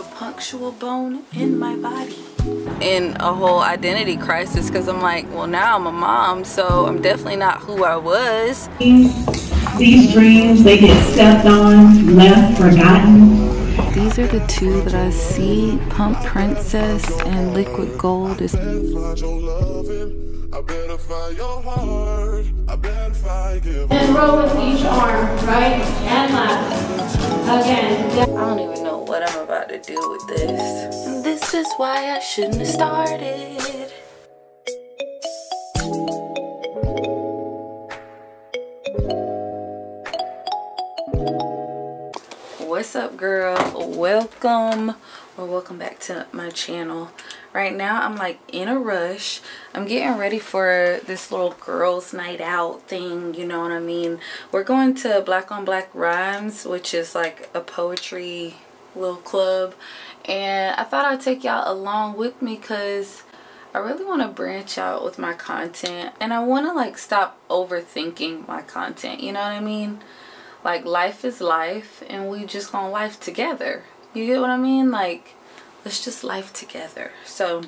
punctual bone in my body. In a whole identity crisis, because I'm like, well, now I'm a mom, so I'm definitely not who I was. These dreams, they get stepped on, left, forgotten. These are the two that I see. Pump Princess and Liquid Gold is. And roll with each arm, right and left. Again. I don't even know what I'm about to do with this. And this is why I shouldn't have started. What's up, girl? Welcome back to my channel. Right now I'm like in a rush. I'm getting ready for this little girls night out thing, you know what I mean? We're going to Black on Black Rhymes, which is like a poetry little club, and I thought I'd take y'all along with me because I really want to branch out with my content, and I want to like stop overthinking my content, you know what I mean? Like, life is life, and we just gonna life together. You get what I mean? Like, let's just life together. So,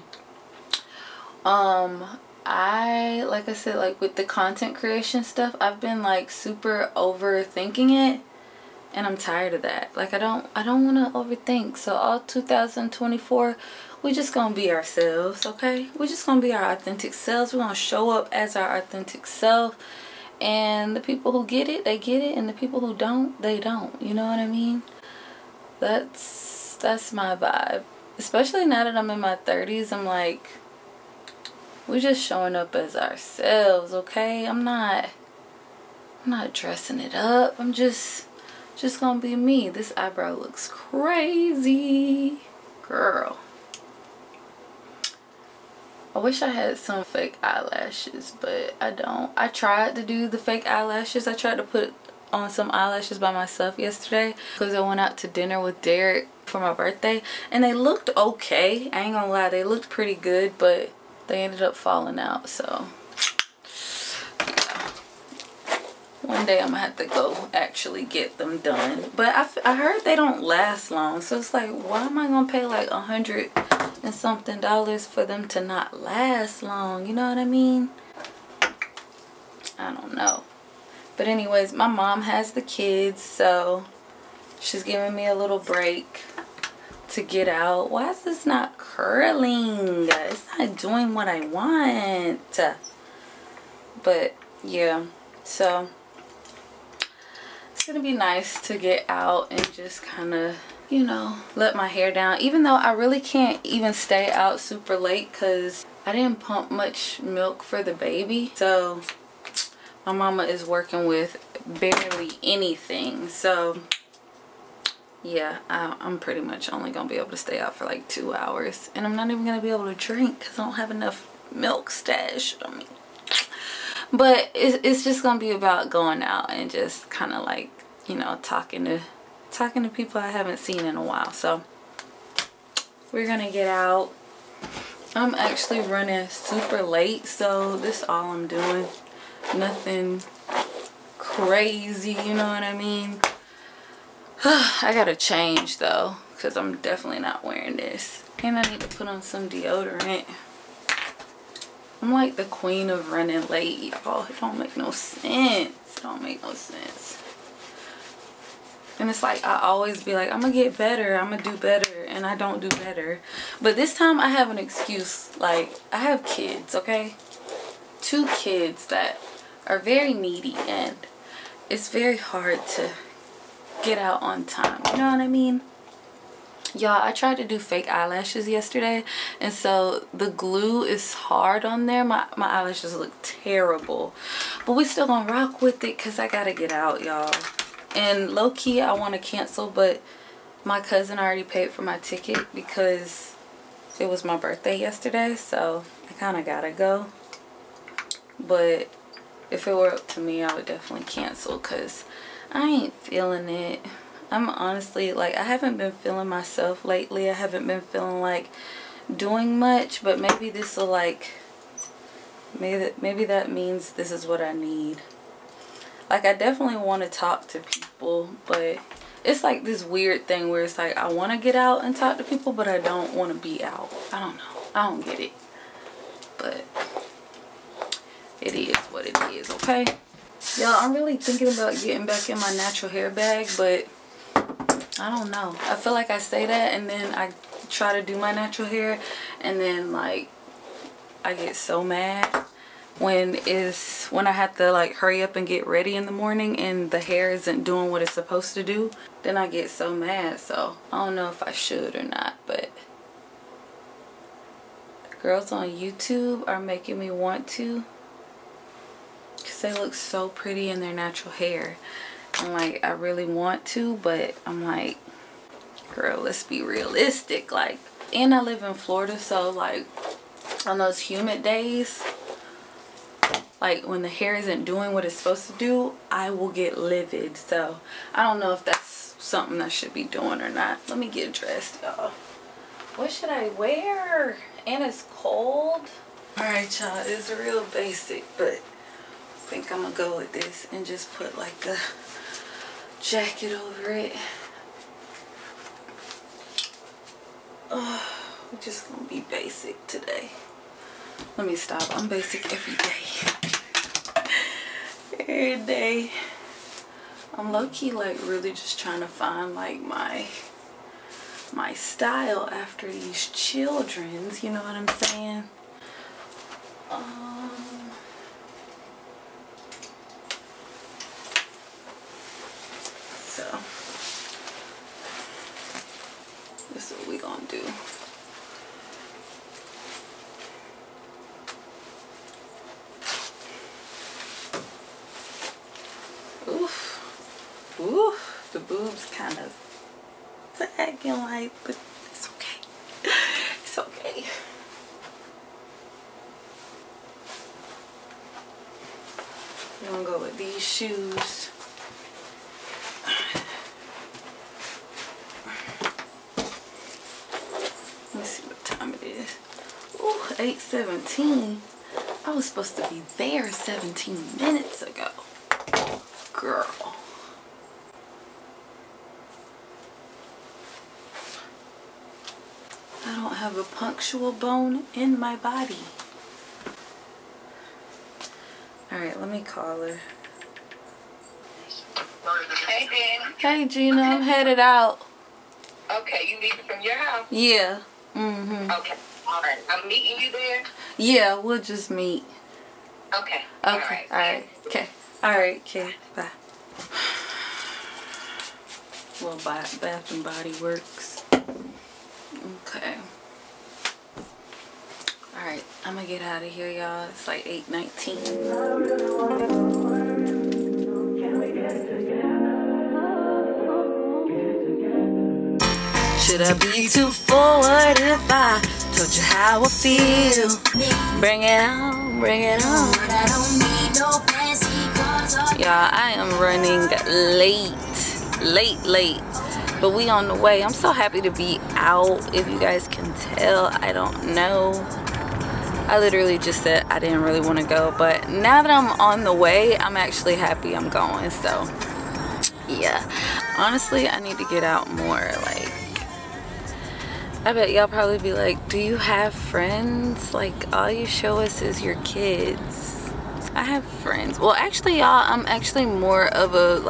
like I said, like with the content creation stuff, I've been like super overthinking it, and I'm tired of that. Like, I don't want to overthink. So all 2024, we just gonna be ourselves, okay? We just gonna be our authentic selves. We're gonna show up as our authentic self. And the people who get it, they get it, and the people who don't, they don't. You know what I mean? That's my vibe. Especially now that I'm in my 30s, I'm like, we're just showing up as ourselves, okay? I'm not dressing it up. I'm just gonna be me. This eyebrow looks crazy, girl. I wish I had some fake eyelashes, but I don't. I tried to do the fake eyelashes. I tried to put on some eyelashes by myself yesterday because I went out to dinner with Derek for my birthday, and they looked okay. I ain't gonna lie, they looked pretty good, but they ended up falling out. So one day I'm gonna have to go actually get them done. But I heard they don't last long, so it's like, why am I gonna pay like $100 and something for them to not last long? You know what I mean? I don't know. But anyways, my mom has the kids, so she's giving me a little break to get out. Why is this not curling? It's not doing what I want. But yeah, so it's gonna be nice to get out and just kind of, you know, let my hair down. Even though I really can't even stay out super late because I didn't pump much milk for the baby. So my mama is working with barely anything. So yeah, I'm pretty much only gonna be able to stay out for like 2 hours, and I'm not even gonna be able to drink because I don't have enough milk stashed on me. But it's just gonna be about going out and just kind of like, you know, talking to people I haven't seen in a while. So we're gonna get out. I'm actually running super late, so this is all I'm doing. Nothing crazy, you know what I mean? I gotta change though, because I'm definitely not wearing this, and I need to put on some deodorant. I'm like the queen of running late, y'all. It don't make no sense. It don't make no sense. And it's like, I always be like, I'm gonna get better, I'm gonna do better, and I don't do better. But this time I have an excuse. Like, I have kids, okay? 2 kids that are very needy, and it's very hard to get out on time. You know what I mean? Y'all, I tried to do fake eyelashes yesterday, and so the glue is hard on there. My eyelashes look terrible. But we still gonna rock with it because I gotta get out, y'all. And low-key, I want to cancel, but my cousin already paid for my ticket because it was my birthday yesterday, so I kind of gotta go. But if it were up to me, I would definitely cancel because I ain't feeling it. I'm honestly, like, I haven't been feeling myself lately. I haven't been feeling like doing much, but maybe this will, like, maybe that means this is what I need. Like, I definitely want to talk to people, but it's like this weird thing where it's like I want to get out and talk to people, but I don't want to be out. I don't know. I don't get it. But it is what it is, okay? Y'all, I'm really thinking about getting back in my natural hair bag, but I don't know. I feel like I say that and then I try to do my natural hair and then like I get so mad when I have to like hurry up and get ready in the morning and the hair isn't doing what it's supposed to do. Then I get so mad. So I don't know if I should or not, but the girls on YouTube are making me want to, because they look so pretty in their natural hair. And like I really want to, but I'm like, girl, let's be realistic. Like, and I live in Florida, so like on those humid days, like when the hair isn't doing what it's supposed to do, I will get livid. So I don't know if that's something I should be doing or not. Let me get dressed, y'all. What should I wear? And it's cold. Alright, y'all, it's real basic, but I think I'm gonna go with this and just put like a jacket over it. Oh, we're just gonna be basic today. Let me stop. I'm basic every day. Every day. I'm low-key like really just trying to find like my style after these children's, you know what I'm saying? So this is what we gonna do. Oof. Oof. The boobs kind of sagging like, but it's okay. It's okay. I'm gonna go with these shoes. Let me see what time it is. Ooh, 8:17. I was supposed to be there 17 minutes ago. Girl. I don't have a punctual bone in my body. Alright, let me call her. Hey, Dan. Hey, Gina, I'm headed out. Okay, you leaving from your house? Yeah. Okay, alright. I'm meeting you there? Yeah, we'll just meet. Okay. Okay, alright. Okay. Alright, okay, bye. Well, Bath and Body Works. Okay. Alright, I'm gonna get out of here, y'all. It's like 8:19. Should I be too forward if I told you how I feel? Bring it on, bring it on. Y'all, I am running late, but we on the way. I'm so happy to be out. If you guys can tell, I don't know. I literally just said I didn't really want to go, but now that I'm on the way, I'm actually happy I'm going. So yeah, honestly, I need to get out more. Like, I bet y'all probably be like, do you have friends? Like, all you show us is your kids. I have friends. Well, actually, y'all, I'm actually more of a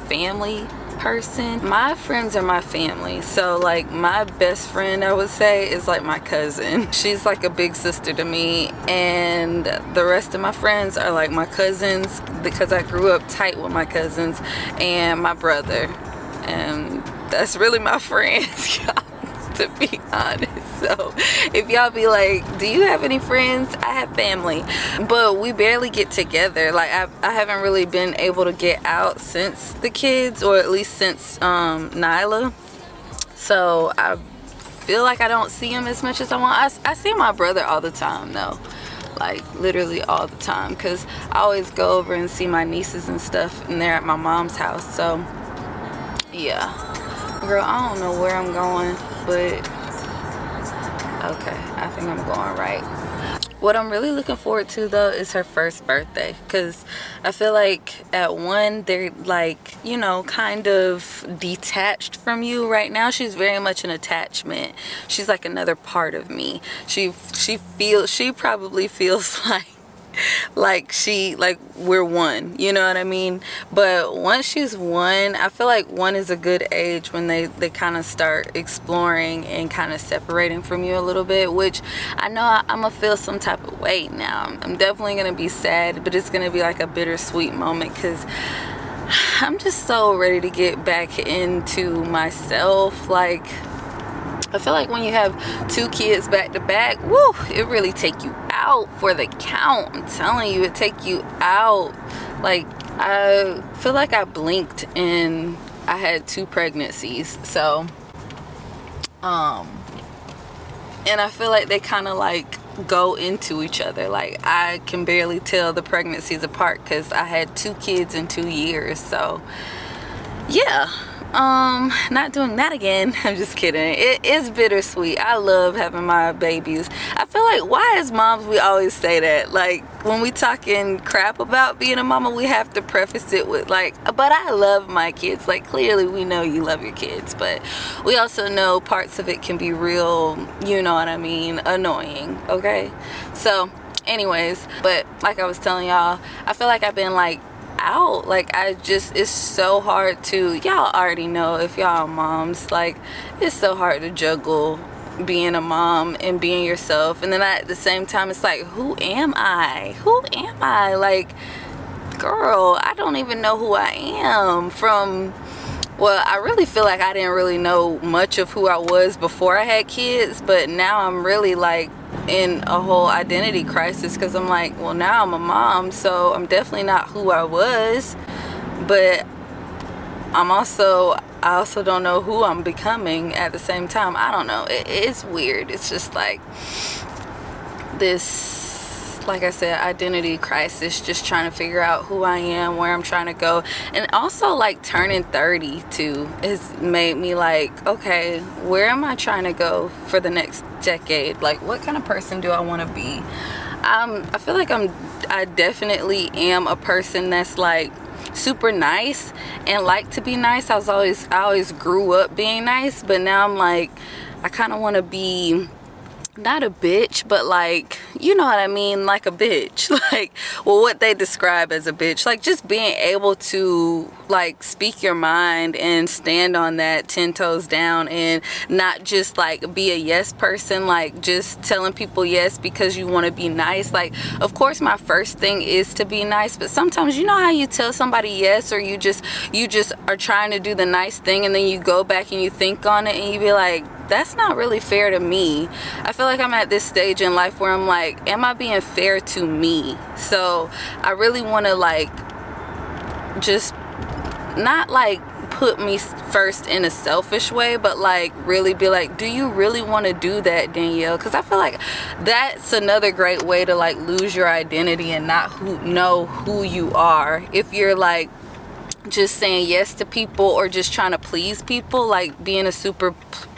family person. My friends are my family. So like my best friend, I would say, is like my cousin. She's like a big sister to me, and the rest of my friends are like my cousins, because I grew up tight with my cousins and my brother, and that's really my friends, y'all, to be honest. So if y'all be like, do you have any friends? I have family, but we barely get together. Like I haven't really been able to get out since the kids, or at least since Nyla. So I feel like I don't see him as much as I want. I see my brother all the time though, like literally all the time, because I always go over and see my nieces and stuff, and they're at my mom's house. So yeah, girl, I don't know where I'm going, but okay, I think I'm going right. What I'm really looking forward to though is her first birthday, because I feel like at 1 they're like, you know, kind of detached from you. Right now she's very much an attachment. She's like another part of me. She probably feels like we're one, you know what I mean? But once she's 1, I feel like 1 is a good age when they kind of start exploring and kind of separating from you a little bit, which I know I'm gonna feel some type of way now. I'm definitely gonna be sad, but it's gonna be like a bittersweet moment, because I'm just so ready to get back into myself. Like, I feel like when you have 2 kids back to back, woo, it really take you out for the count. I'm telling you, it take you out. Like, I feel like I blinked and I had 2 pregnancies. So, and I feel like they kind of like go into each other. Like, I can barely tell the pregnancies apart because I had 2 kids in 2 years. So, yeah. Not doing that again. I'm just kidding. It is bittersweet. I love having my babies. I feel like, why as moms we always say that? Like, when we talking crap about being a mama, we have to preface it with like, but I love my kids. Like, clearly we know you love your kids, but we also know parts of it can be real, you know what I mean, annoying. Okay, so anyways, but like I was telling y'all, I feel like I've been like out. Like, it's so hard to, y'all already know if y'all moms, like, it's so hard to juggle being a mom and being yourself, and then at the same time it's like, who am I? Like, girl, I don't even know who I am from. Well, I really feel like I didn't really know much of who I was before I had kids, but now I'm really like in a whole identity crisis, because I'm like, well, now I'm a mom, so I'm definitely not who I was, but I also don't know who I'm becoming at the same time. I don't know. It's weird. It's just like this, like I said, identity crisis, just trying to figure out who I am, where I'm trying to go. And also, like, turning 30 too has made me like, okay, where am I trying to go for the next decade? Like, what kind of person do I want to be? I feel like I definitely am a person that's like super nice and like to be nice. I always grew up being nice, but now I'm like, I kind of want to be not a bitch, but like, you know what I mean, like a bitch. Like, well, what they describe as a bitch, like just being able to like speak your mind and stand on that 10 toes down, and not just like be a yes person, like just telling people yes because you want to be nice. Like, of course my first thing is to be nice, but sometimes, you know how you tell somebody yes, or you just are trying to do the nice thing, and then you go back and you think on it and you be like, that's not really fair to me. I feel like I'm at this stage in life where I'm like, am I being fair to me? So I really want to like just not like put me first in a selfish way, but like really be like, do you really want to do that, Danielle? Because I feel like that's another great way to like lose your identity and not know who you are. If you're like just saying yes to people or just trying to please people, like being a super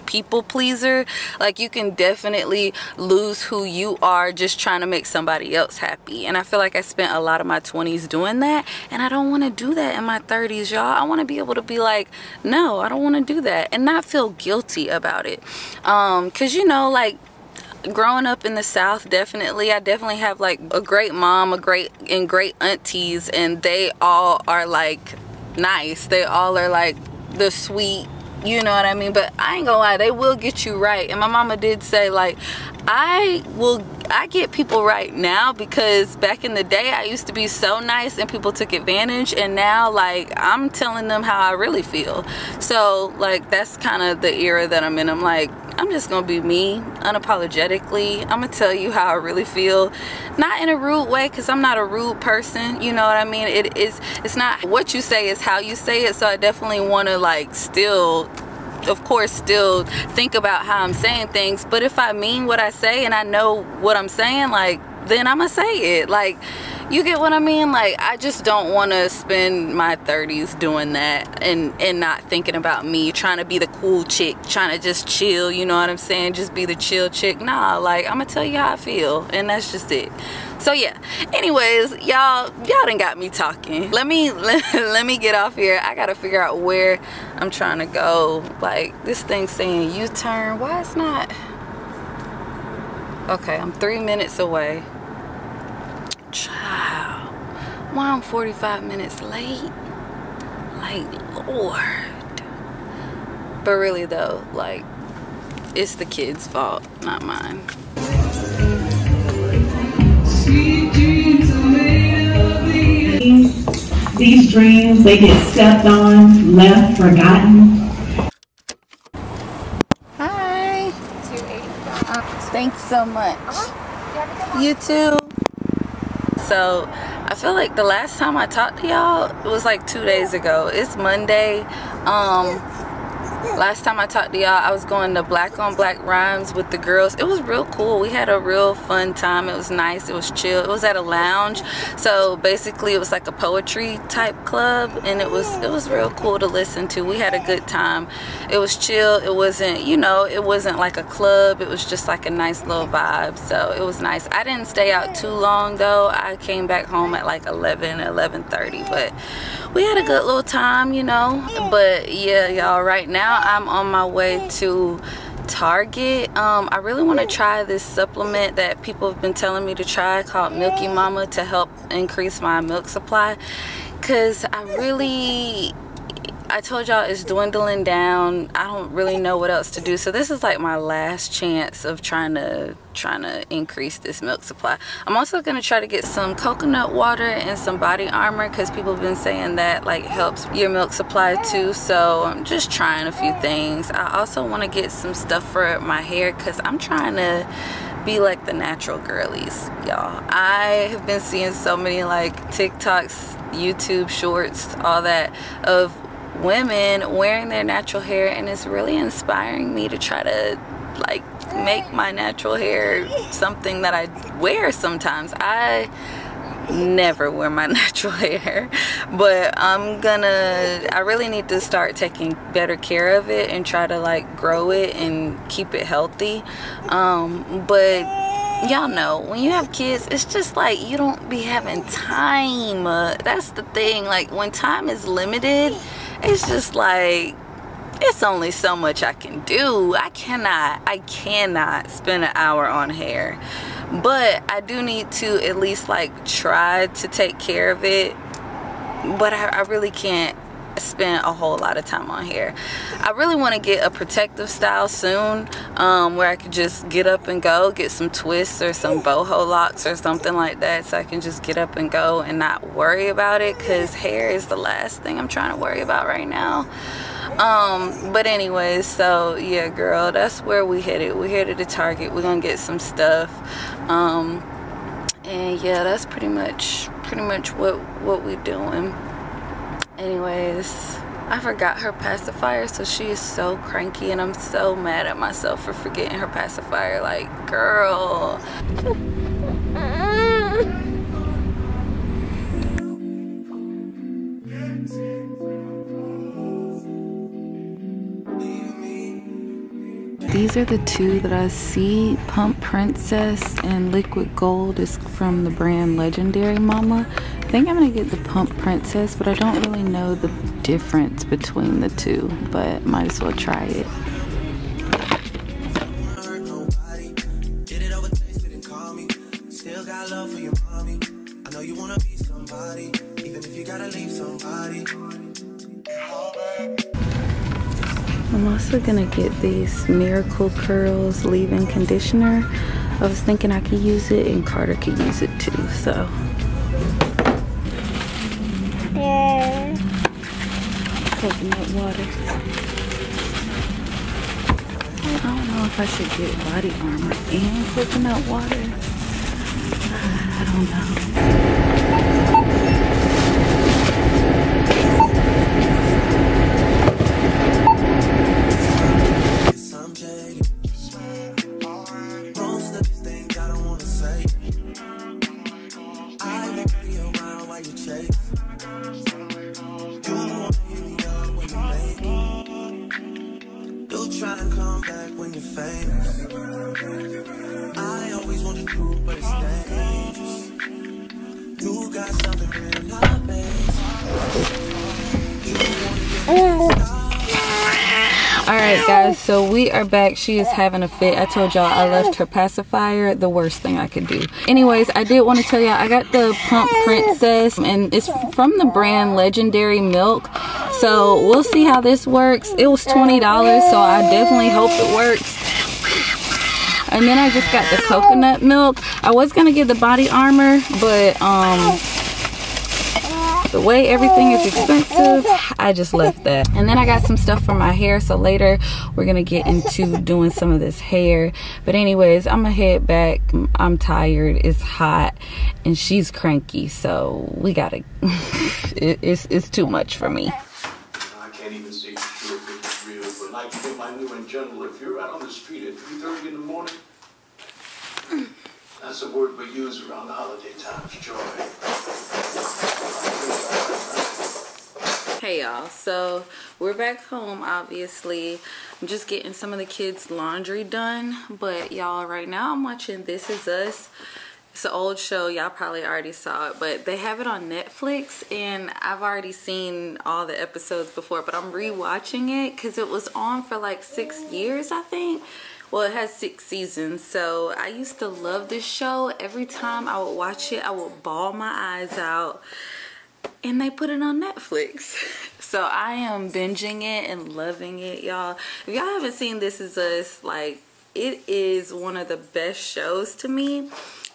people pleaser, like you can definitely lose who you are just trying to make somebody else happy. And I feel like I spent a lot of my 20s doing that, and I don't want to do that in my 30s, y'all. I want to be able to be like, no, I don't want to do that, and not feel guilty about it. Because, you know, like, growing up in the South, I definitely have like a great mom, great aunties, and they all are like nice. They all are like the sweet, you know what I mean? But I ain't gonna lie, they will get you right. And my mama did say, like, I get people right now, because back in the day I used to be so nice and people took advantage, and now like I'm telling them how I really feel. So like that's kind of the era that I'm in. I'm like, I'm just gonna be me unapologetically. I'm gonna tell you how I really feel, not in a rude way, because I'm not a rude person, you know what I mean? It's not what you say, is how you say it. So I definitely want to like still, of course, still think about how I'm saying things, but if I mean what I say and I know what I'm saying, like, then I'ma say it. Like, you get what I mean? Like, I just don't want to spend my 30s doing that and not thinking about me, trying to be the cool chick, trying to just chill, you know what I'm saying? Just be the chill chick. Nah, like, I'm gonna tell you how I feel, and that's just it. So yeah, anyways, y'all done got me talking. Let me get off here. I gotta figure out where I'm trying to go. Like, this thing's saying U-turn. Why it's not? Okay, I'm 3 minutes away. Child, why I'm 45 minutes late? Like, Lord. But really though, like, it's the kids' fault, not mine. These dreams, they get stepped on, left, forgotten. Hi. Thanks so much. You too. So I feel like the last time I talked to y'all was like 2 days ago. It's Monday. Last time I talked to y'all, I was going to Black on Black Rhymes with the girls. It was real cool. We had a real fun time. It was nice. It was chill. It was at a lounge. So basically it was like a poetry type club, and it was real cool to listen to. We had a good time. It was chill. It wasn't, you know, it wasn't like a club. It was just like a nice little vibe. So it was nice. I didn't stay out too long though. I came back home at like 11:30, but we had a good little time, you know. But yeah, y'all, right now I'm on my way to Target. I really want to try this supplement that people have been telling me to try called Milky Mama to help increase my milk supply, because I told y'all it's dwindling down. I don't really know what else to do. So this is like my last chance of trying to increase this milk supply. I'm also going to try to get some coconut water and some body armor, because people have been saying that like helps your milk supply too. So I'm just trying a few things. I also want to get some stuff for my hair, because I'm trying to be like the natural girlies, y'all. I have been seeing so many like TikToks, YouTube shorts, all that, of women wearing their natural hair, and it's really inspiring me to try to like make my natural hair something that I wear sometimes. I never wear my natural hair, but I really need to start taking better care of it and try to like grow it and keep it healthy. But y'all know when you have kids, it's just like you don't be having time. That's the thing. Like, when time is limited, it's just like it's only so much I can do. I cannot spend an hour on hair, but I do need to at least like try to take care of it. But I really can't spend a whole lot of time on hair. I really want to get a protective style soon, where I could just get up and go, get some twists or some boho locks or something like that, so I can just get up and go and not worry about it, because hair is the last thing I'm trying to worry about right now. But anyways, so yeah, girl, that's where we headed. We're headed to Target. We're gonna get some stuff, and yeah, that's pretty much what we're doing. Anyways, I forgot her pacifier, so she is so cranky, and I'm so mad at myself for forgetting her pacifier. Like, girl. These are the two that I see. Pump Princess and Liquid Gold is from the brand Legendary Mama. I think I'm gonna get the Pump Princess, but I don't really know the difference between the two, but might as well try it. I'm also gonna get these Miracle Curls leave-in conditioner. I was thinking I could use it and Carter could use it too, so. Coconut water. I don't know if I should get body armor and coconut water. I don't know. famous. I always want to do, but it's dangerous. You got something real amazing. Alright guys, so we are back. She is having a fit. I told y'all I left her pacifier, the worst thing I could do. Anyways, I did want to tell y'all I got the Pump Princess, and it's from the brand Legendary Milk. So we'll see how this works. It was $20, so I definitely hope it works. And then I just got the coconut milk. I was gonna get the body armor, but the way everything is expensive, I just left that. And then I got some stuff for my hair, so later we're gonna get into doing some of this hair. But anyways, I'm gonna head back. I'm tired, it's hot, and she's cranky, so we gotta it's too much for me. I can't even say for sure if it's real, but like in my new in general, if you're out on the street at 3:30 in the morning, that's a word we use around the holiday times, joy. Hey y'all, so we're back home. Obviously I'm just getting some of the kids' laundry done, but y'all, right now I'm watching This Is Us. It's an old show, y'all probably already saw it, but they have it on Netflix, and I've already seen all the episodes before, but I'm re-watching it because it was on for like 6 years, I think. Well, it has 6 seasons, so I used to love this show. Every time I would watch it, I would bawl my eyes out. And they put it on Netflix. So I am binging it and loving it, y'all. If y'all haven't seen This Is Us, like, it is one of the best shows to me.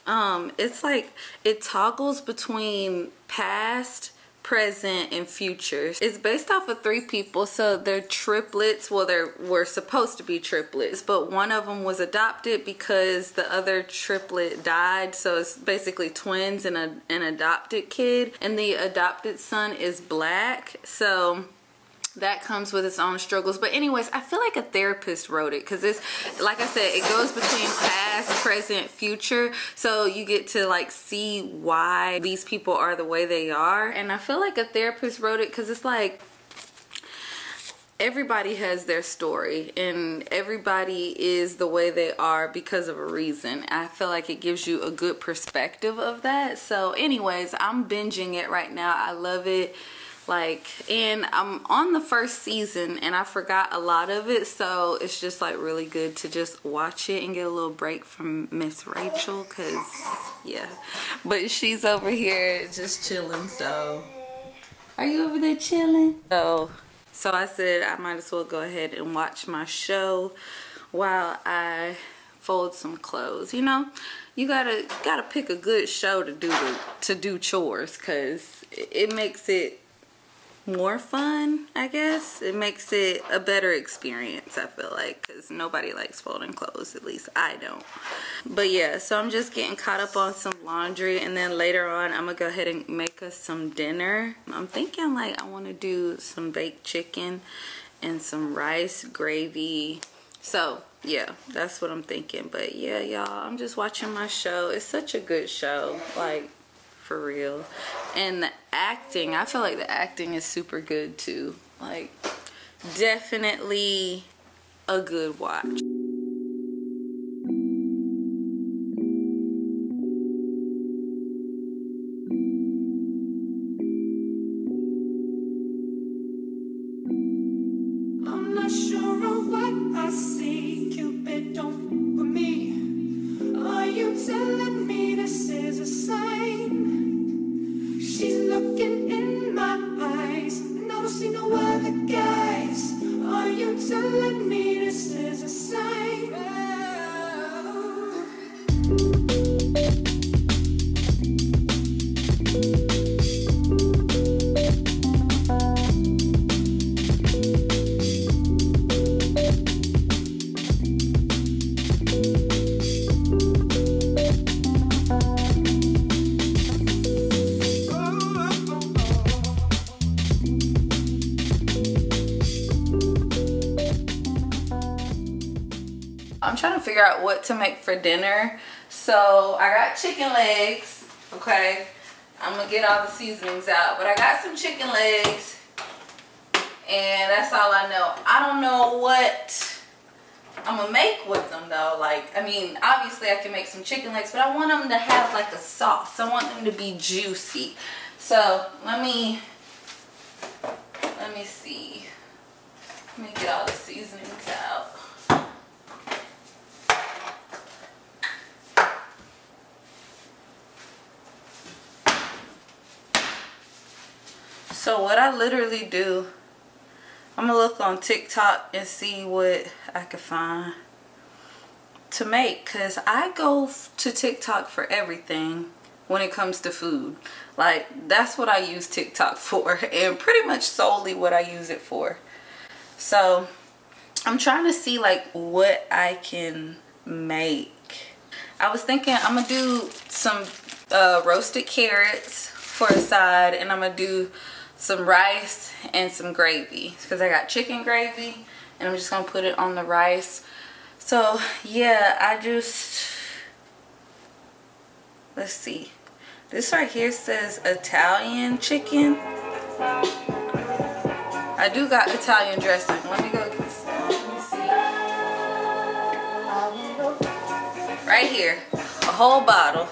It's like it toggles between past, present, and future. It's based off of 3 people, so they're triplets. Well, they were supposed to be triplets, but one of them was adopted because the other triplet died, so it's basically twins and an adopted kid, and the adopted son is black, so that comes with its own struggles. But anyways, I feel like a therapist wrote it because it's, like I said, it goes between past, present, future, so you get to like see why these people are the way they are. And I feel like a therapist wrote it because it's like everybody has their story and everybody is the way they are because of a reason. I feel like it gives you a good perspective of that. So anyways, I'm binging it right now. I love it. Like, and I'm on the first season and I forgot a lot of it, so it's just like really good to just watch it and get a little break from Miss Rachel, cause yeah. But she's over here just chilling. So are you over there chilling? So I said I might as well go ahead and watch my show while I fold some clothes. You know, you gotta pick a good show to do chores, cause it makes it more fun, I guess. It makes it a better experience, I feel like, because nobody likes folding clothes, at least I don't. But yeah, so I'm just getting caught up on some laundry, and then later on I'm gonna go ahead and make us some dinner. I'm thinking like I want to do some baked chicken and some rice, gravy. So yeah, that's what I'm thinking. But yeah, y'all, I'm just watching my show. It's such a good show, like, for real. And the acting, I feel like the acting is super good too. Like, definitely a good watch. I'm not sure of what I see. Cupid, don't f with me. Are you telling me this is a sign? She's looking in my eyes, and I don't see no other guys. Are you telling me this is a sign? I'm trying to figure out what to make for dinner. So I got chicken legs, okay? I'm gonna get all the seasonings out, but I got some chicken legs, and that's all I know. I don't know what I'm gonna make with them though. Like, I mean, obviously I can make some chicken legs, but I want them to have like a sauce. I want them to be juicy. So let me see. Let me get all the seasonings out. So what I literally do, I'm gonna look on TikTok and see what I can find to make, because I go to TikTok for everything when it comes to food. Like, that's what I use TikTok for, and pretty much solely what I use it for. So I'm trying to see like what I can make. I was thinking I'm gonna do some roasted carrots for a side, and I'm gonna do some rice and some gravy, because I got chicken gravy and I'm just gonna put it on the rice. So yeah, let's see, this right here says Italian chicken. I do got Italian dressing. Let me go get this. Let me see. Right here, a whole bottle,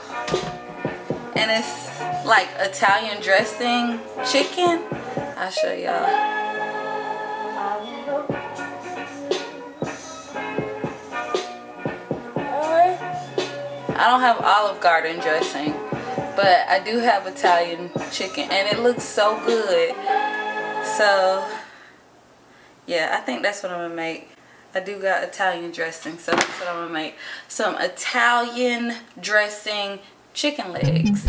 and it's like Italian dressing chicken. I'll show y'all. I don't have Olive Garden dressing, but I do have Italian chicken, and it looks so good. So yeah, I think that's what I'm gonna make. I do got Italian dressing, so that's what I'm gonna make. Some Italian dressing chicken legs.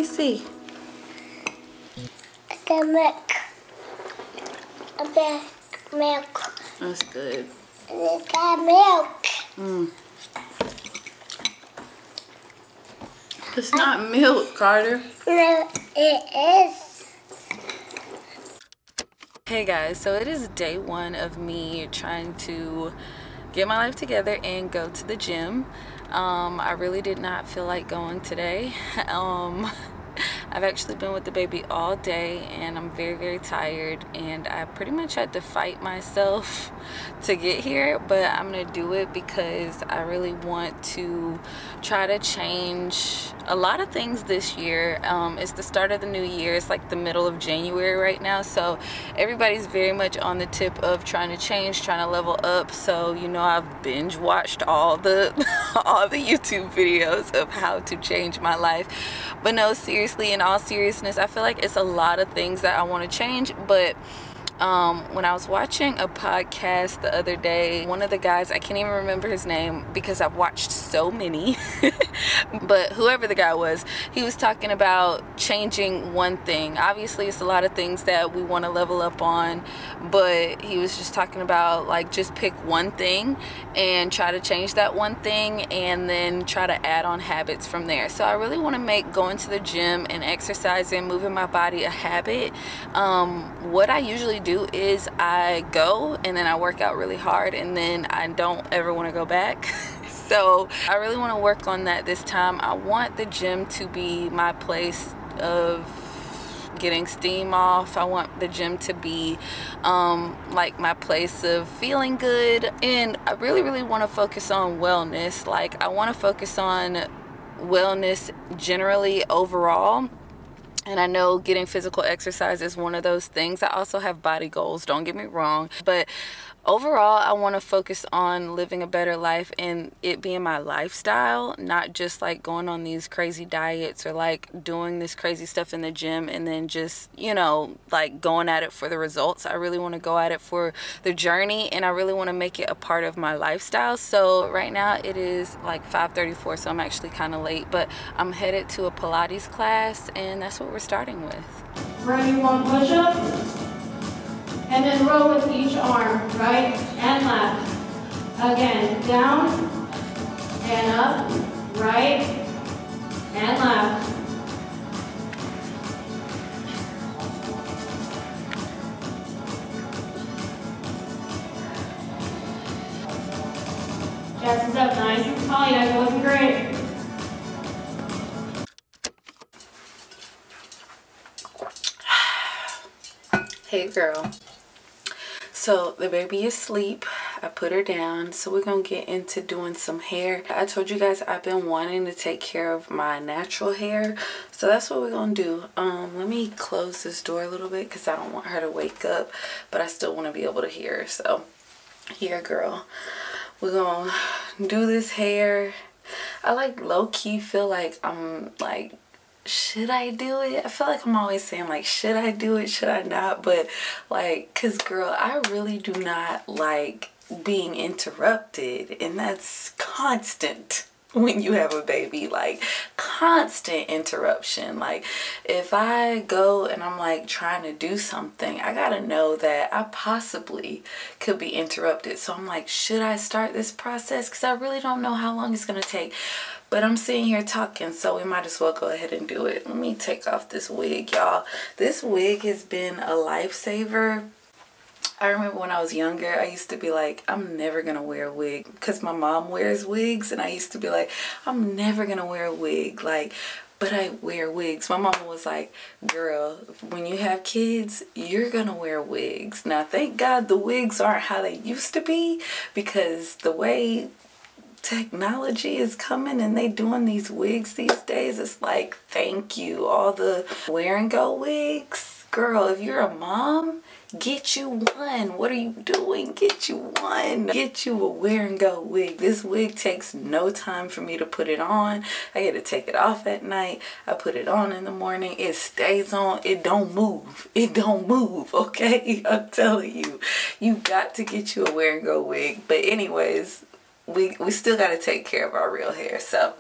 me see. The milk. The milk. That's good. The milk. It's not milk, Carter. No, it is. Hey guys, so it is day 1 of me trying to get my life together and go to the gym. I really did not feel like going today. I've actually been with the baby all day and I'm very, very tired, and I pretty much had to fight myself to get here, but I'm gonna do it because I really want to try to change a lot of things this year. It's the start of the new year. It's like the middle of January right now, so everybody's very much on the tip of trying to change, trying to level up. So you know, I've binge watched all the YouTube videos of how to change my life. But no, seriously, in all seriousness, I feel like it's a lot of things that I want to change. But when I was watching a podcast the other day, one of the guys, I can't even remember his name because I've watched so many, but whoever the guy was, he was talking about changing one thing. Obviously, it's a lot of things that we want to level up on, but he was just talking about like just pick one thing and try to change that one thing and then try to add on habits from there. So I really want to make going to the gym and exercising, moving my body a habit. What I usually do is I go and then I work out really hard and then I don't ever want to go back. So I really want to work on that this time. I want the gym to be my place of getting steam off. I want the gym to be like my place of feeling good, and I really want to focus on wellness. Like I want to focus on wellness generally overall. And I know getting physical exercise is one of those things. I also have body goals, don't get me wrong. But overall, I want to focus on living a better life and it being my lifestyle, not just like going on these crazy diets or like doing this crazy stuff in the gym and then just, you know, like going at it for the results. I really want to go at it for the journey, and I really want to make it a part of my lifestyle. So right now it is like 5:34, so I'm actually kind of late, but I'm headed to a Pilates class and that's what we're starting with. Ready, 1 push-up. And then row with each arm, right and left. Again, down and up, right and left. Chest is up, nice and tall, you guys are looking great. Hey girl. So the baby is asleep. I put her down, so we're gonna get into doing some hair. I told you guys I've been wanting to take care of my natural hair, so that's what we're gonna do. Let me close this door a little bit because I don't want her to wake up, but I still want to be able to hear her. So here girl, we're gonna do this hair. I like low-key feel like I'm like, should I do it? I feel like I'm always saying like, should I do it, should I not? But like, cause girl, I really do not like being interrupted, and that's constant when you have a baby, like constant interruption. Like if I go and I'm like trying to do something, I gotta know that I possibly could be interrupted. So I'm like, should I start this process? Because I really don't know how long it's gonna take. But I'm sitting here talking, so we might as well go ahead and do it. Let me take off this wig, y'all. This wig has been a lifesaver. I remember when I was younger, I used to be like, I'm never gonna wear a wig because my mom wears wigs, and I used to be like, I'm never gonna wear a wig, like, but I wear wigs. My mama was like, girl, when you have kids, you're gonna wear wigs. Now, thank God the wigs aren't how they used to be, because the way technology is coming and they doing these wigs these days, it's like, thank you. All the wear and go wigs, girl, if you're a mom, get you one. What are you doing? Get you one. Get you a wear and go wig. This wig takes no time for me to put it on. I get to take it off at night. I put it on in the morning. It stays on. It don't move. It don't move, okay? I'm telling you, you got to get you a wear and go wig. But anyways, we still got to take care of our real hair. So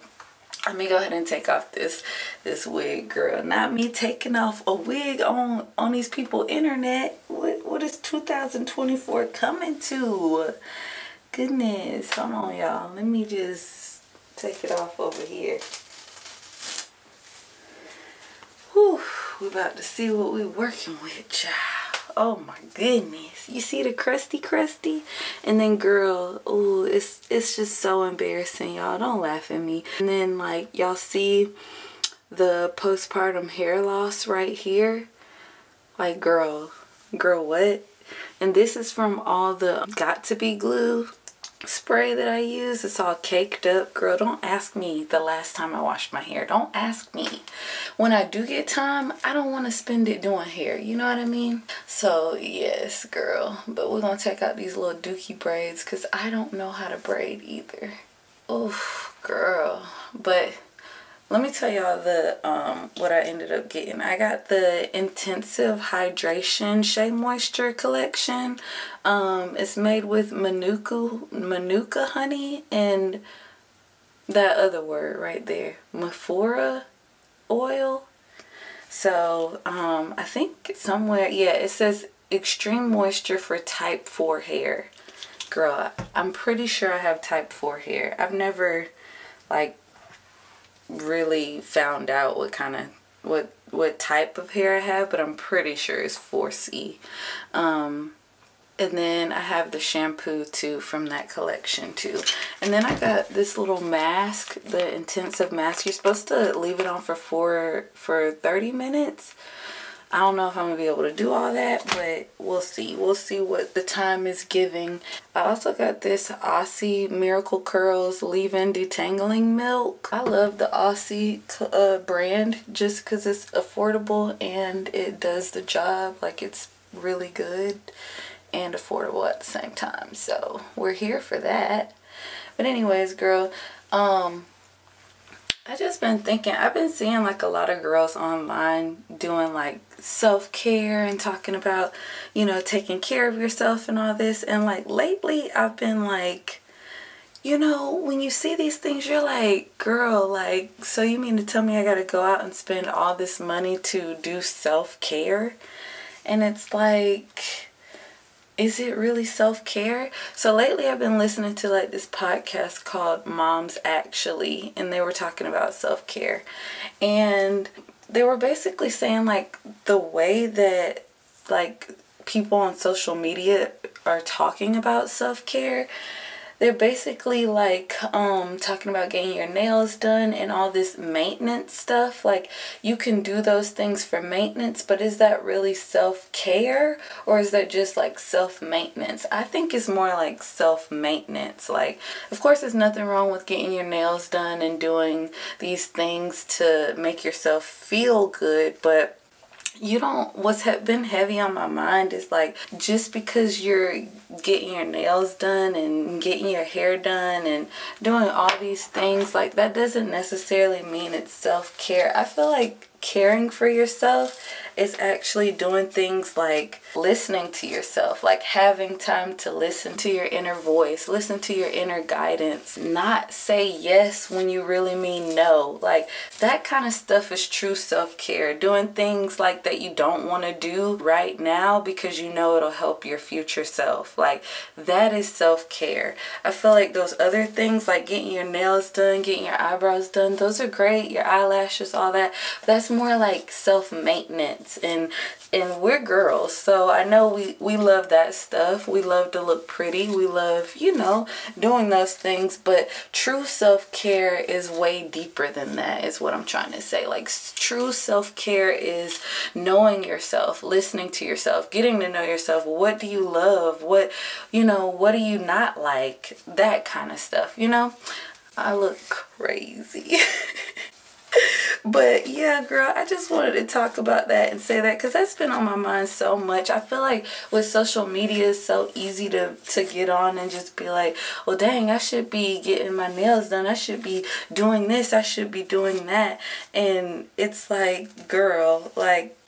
Let me go ahead and take off this wig, girl. Not me taking off a wig on these people internet. What is 2024 coming to? Goodness, hold on, y'all. Let me just take it off over here. Whew, we about to see what we working with, child. Oh my goodness. You see the crusty? And then, girl, ooh, it's just so embarrassing, y'all. Don't laugh at me. And then, like, y'all see the postpartum hair loss right here? Like, girl, what? And this is from all the Got To Be glue spray that I use. It's all caked up. Girl, don't ask me the last time I washed my hair. Don't ask me. When I do get time, I don't want to spend it doing hair. You know what I mean? So yes, girl. But we're going to take out these little dookie braids because I don't know how to braid either. Oof, girl. But let me tell y'all the what I ended up getting. I got the Intensive Hydration Shea Moisture collection. It's made with manuka honey and that other word right there, Maphora oil. So I think somewhere, yeah, it says extreme moisture for type 4 hair. Girl, I'm pretty sure I have type 4 hair. I've never like really found out what kind of what type of hair I have, but I'm pretty sure it's 4C. And then I have the shampoo too from that collection too. And then I got this little mask, the intensive mask. You're supposed to leave it on for 30 minutes. I don't know if I'm gonna be able to do all that, but we'll see. We'll see what the time is giving. I also got this Aussie Miracle Curls leave-in detangling milk. I love the Aussie brand just because it's affordable and it does the job. Like, it's really good and affordable at the same time. So we're here for that. But anyways, girl, I just been thinking, I've been seeing like a lot of girls online doing like self-care and talking about, you know, taking care of yourself and all this. And like lately I've been like, you know, when you see these things, you're like, girl, like, so you mean to tell me I gotta go out and spend all this money to do self-care? And it's like, is it really self-care? So lately I've been listening to like this podcast called Moms Actually, and they were talking about self-care. And they were basically saying like the way that like people on social media are talking about self-care, they're basically like talking about getting your nails done and all this maintenance stuff. Like, you can do those things for maintenance, but is that really self-care, or is that just like self-maintenance? I think it's more like self-maintenance. Like, of course there's nothing wrong with getting your nails done and doing these things to make yourself feel good, but you don't, what's been heavy on my mind is like, just because you're getting your nails done and getting your hair done and doing all these things, like, that doesn't necessarily mean it's self-care. I feel like caring for yourself is actually doing things like listening to yourself, like having time to listen to your inner voice, listen to your inner guidance, not say yes when you really mean no. Like, that kind of stuff is true self-care. Doing things like that you don't want to do right now because you know it'll help your future self. Like, that is self-care. I feel like those other things, like getting your nails done, getting your eyebrows done, those are great, your eyelashes, all that, but that's more like self-maintenance. And we're girls, so I know we love that stuff. We love to look pretty, we love, you know, doing those things, but true self-care is way deeper than that, is what I'm trying to say. Like, true self-care is knowing yourself, listening to yourself, getting to know yourself. What do you love? What, you know, what do you not like? That kind of stuff, you know. I look crazy. But yeah, girl, I just wanted to talk about that and say that because that's been on my mind so much. I feel like with social media, it's so easy to get on and just be like, well, dang, I should be getting my nails done. I should be doing this. I should be doing that. And it's like, girl, like,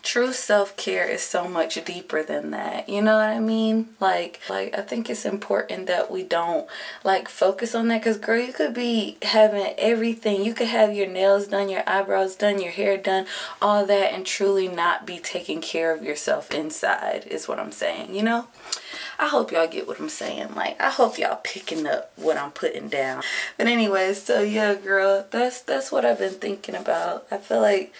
true self-care is so much deeper than that. You know what I mean? Like I think it's important that we don't like focus on that, because girl, you could be having everything. You could have your nails done, your eyebrows done, your hair done, all that, and truly not be taking care of yourself inside, is what I'm saying, you know? I hope y'all get what I'm saying. Like, I hope y'all picking up what I'm putting down. But anyways, so yeah, girl, that's what I've been thinking about. I feel like,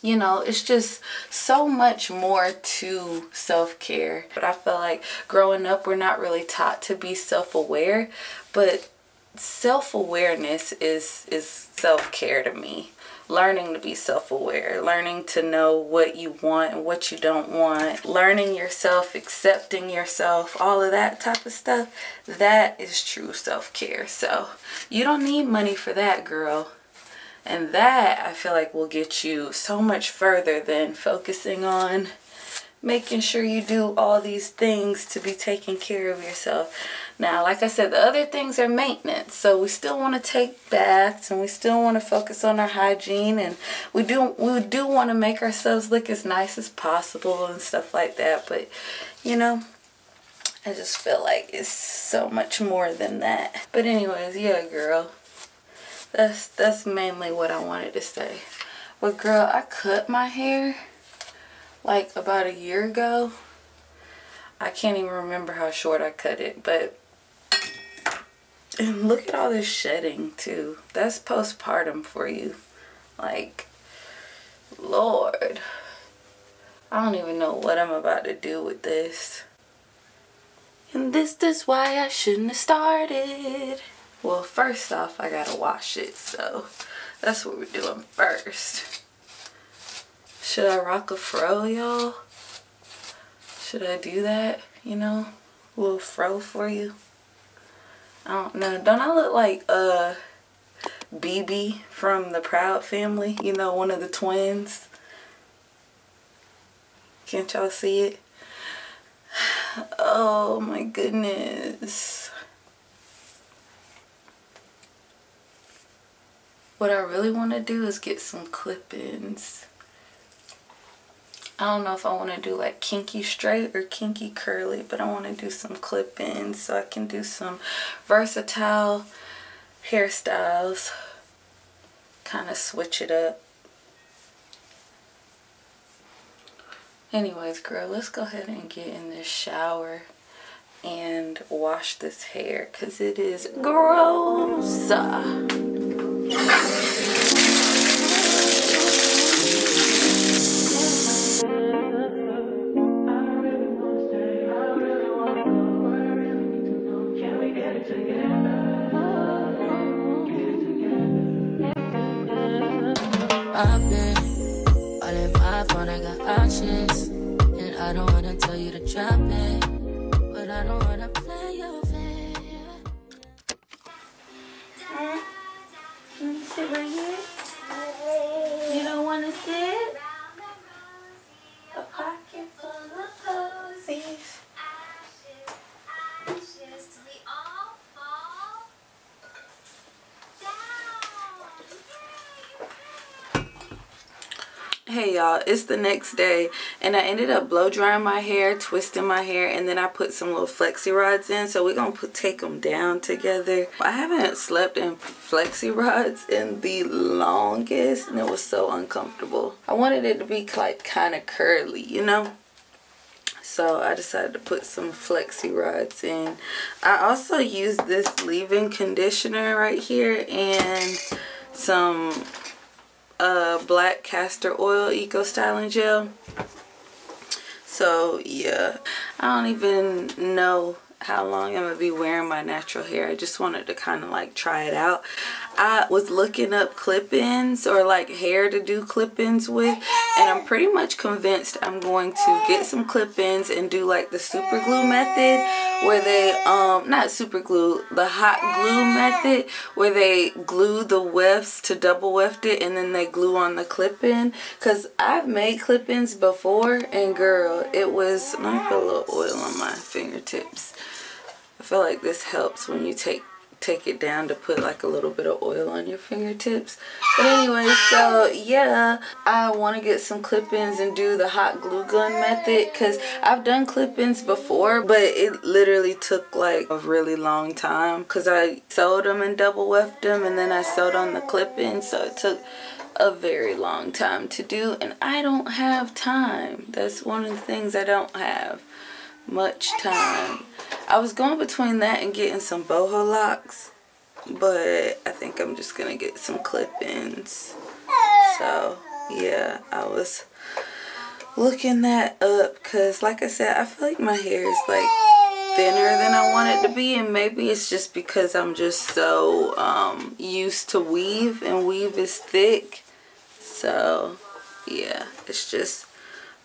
you know, it's just so much more to self-care. But I feel like growing up, we're not really taught to be self-aware. But self-awareness is self-care to me. Learning to be self-aware, learning to know what you want and what you don't want, learning yourself, accepting yourself, all of that type of stuff, that is true self-care. So you don't need money for that, girl. And that, I feel like, will get you so much further than focusing on making sure you do all these things to be taking care of yourself. Now, like I said, the other things are maintenance. So we still want to take baths, and we still want to focus on our hygiene, and we do want to make ourselves look as nice as possible and stuff like that. But, you know, I just feel like it's so much more than that. But anyways, yeah, girl, that's mainly what I wanted to say. But girl, I cut my hair like about a year ago. I can't even remember how short I cut it, but and look at all this shedding too. That's postpartum for you. Like, Lord, I don't even know what I'm about to do with this. And this is why I shouldn't have started. Well, first off, I gotta wash it, so that's what we're doing first. Should I rock a fro, y'all? Should I do that? You know, a little fro for you? I don't know. Don't I look like BB from the Proud Family? You know, one of the twins. Can't y'all see it? Oh my goodness. What I really want to do is get some clip-ins. I don't know if I want to do like kinky straight or kinky curly, but I want to do some clip-ins so I can do some versatile hairstyles. Kind of switch it up. Anyways, girl, let's go ahead and get in this shower and wash this hair because it is gross. I've been all in my phone, I got options, and I don't wanna tell you to drop it, but I don't wanna play your fair. Can you sit right here? You don't want to sit? A pocket full of posies. Hey y'all, it's the next day and I ended up blow drying my hair, twisting my hair, and then I put some little flexi rods in, so we're gonna take them down together. I haven't slept in flexi rods in the longest and it was so uncomfortable. I wanted it to be like kind of curly, you know, so I decided to put some flexi rods in. I also used this leave-in conditioner right here and some black castor oil eco styling gel. So yeah, I don't even know how long I'm gonna be wearing my natural hair. I just wanted to kind of like try it out. I was looking up clip-ins or like hair to do clip-ins with, and I'm pretty much convinced I'm going to get some clip-ins and do like the super glue method where they not super glue, the hot glue method where they glue the wefts to double weft it and then they glue on the clip-in, because I've made clip-ins before and girl, it was, let me put a little oil on my fingertips. I feel like this helps when you take take it down to put like a little bit of oil on your fingertips. But anyway, so yeah, I want to get some clip-ins and do the hot glue gun method, because I've done clip-ins before, but it literally took like a really long time because I sewed them and double weft them, and then I sewed on the clip-ins, so it took a very long time to do, and I don't have time. That's one of the things, I don't have much time. I was going between that and getting some boho locks, but I think I'm just gonna get some clip-ins. So yeah, I was looking that up because, like I said, I feel like my hair is like thinner than I want it to be, and maybe it's just because I'm just so used to weave, and weave is thick. So yeah, it's just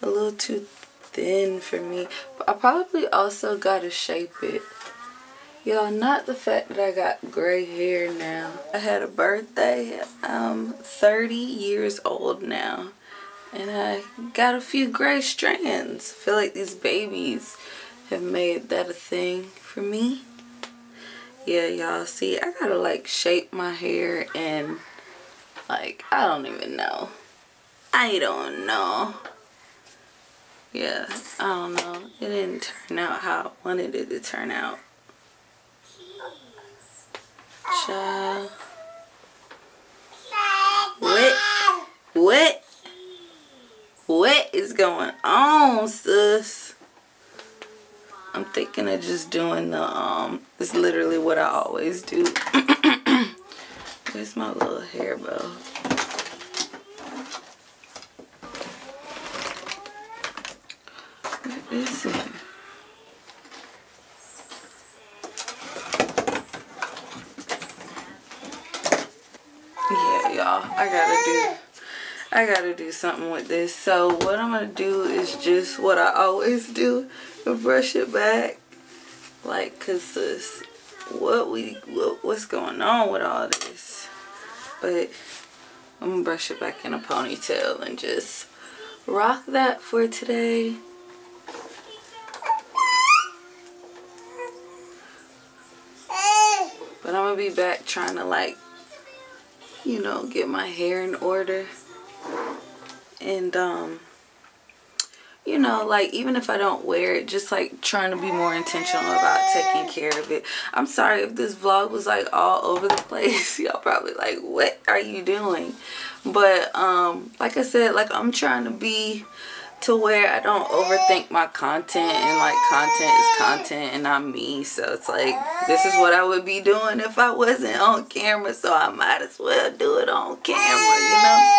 a little too thin for me. But I probably also gotta shape it, y'all. Not the fact that I got gray hair now. I had a birthday. I'm 30 years old now, and I got a few gray strands. I feel like these babies have made that a thing for me. Yeah, y'all, see, I gotta like shape my hair, and like, I don't even know. I don't know. Yeah, I don't know. It didn't turn out how I wanted it to turn out. Child. What is going on, sis? I'm thinking of just doing the, it's literally what I always do. Where's my little hair bow? Where is it? Yeah, y'all, I gotta do something with this. So what I'm gonna do is just what I always do, and brush it back. Like, cause this, what's going on with all this? But I'm gonna brush it back in a ponytail and just rock that for today. But I'm gonna be back trying to, like, you know, get my hair in order. And you know, like, even if I don't wear it, just like trying to be more intentional about taking care of it. I'm sorry if this vlog was like all over the place. Y'all probably like, what are you doing? But like I said, like, I'm trying to be to where I don't overthink my content, and like, content is content and not me. So it's like, this is what I would be doing if I wasn't on camera, so I might as well do it on camera, you know?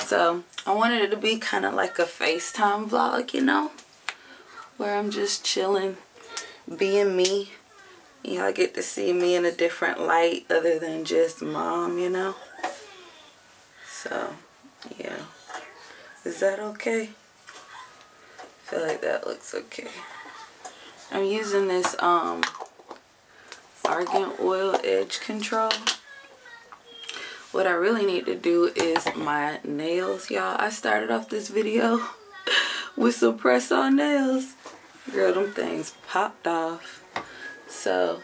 So I wanted it to be kind of like a FaceTime vlog, you know, where I'm just chilling, being me. Y'all get to see me in a different light other than just mom, you know. So yeah, is that okay? I feel like that looks okay. I'm using this argan oil edge control. What I really need to do is my nails, y'all. I started off this video with some press-on nails. Girl, them things popped off. So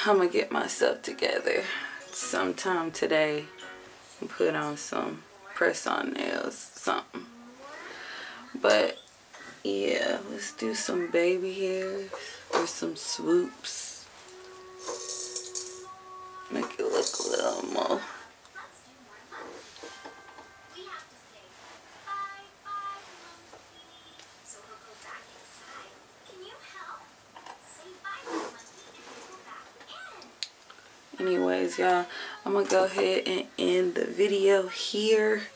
I'm gonna get myself together sometime today and put on some press-on nails, something. But yeah, let's do some baby hairs or some swoops. Make it look a little more. Anyways, y'all, I'm gonna go ahead and end the video here.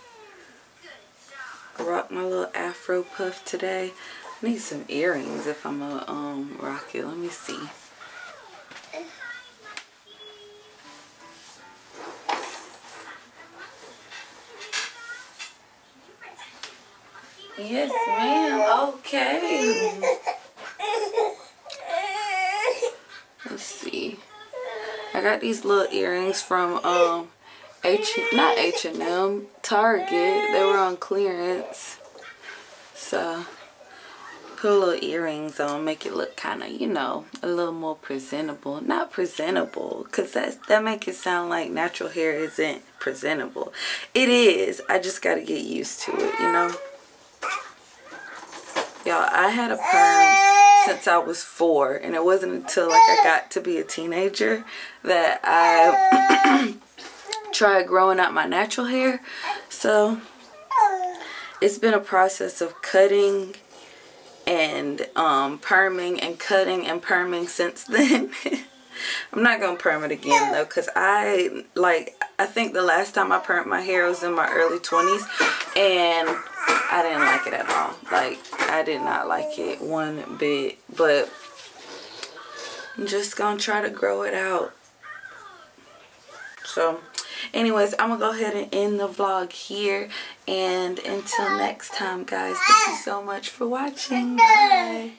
I rock my little afro puff today. I need some earrings if I'm gonna rock it. Let me see. Yes, ma'am. Okay. Let's see. I got these little earrings from not H&M, Target. They were on clearance. So put little earrings on, make it look kind of, you know, a little more presentable. Not presentable, because that make it sound like natural hair isn't presentable. It is. I just got to get used to it, you know. Y'all, I had a perm since I was 4, and it wasn't until like I got to be a teenager that I tried growing out my natural hair. So it's been a process of cutting and perming and cutting and perming since then. I'm not gonna perm it again though, because I think the last time I permed my hair was in my early 20s, and I didn't like it at all. Like, I did not like it one bit. But I'm just gonna try to grow it out. So anyways, I'm gonna go ahead and end the vlog here, and until next time guys, thank you so much for watching. Bye.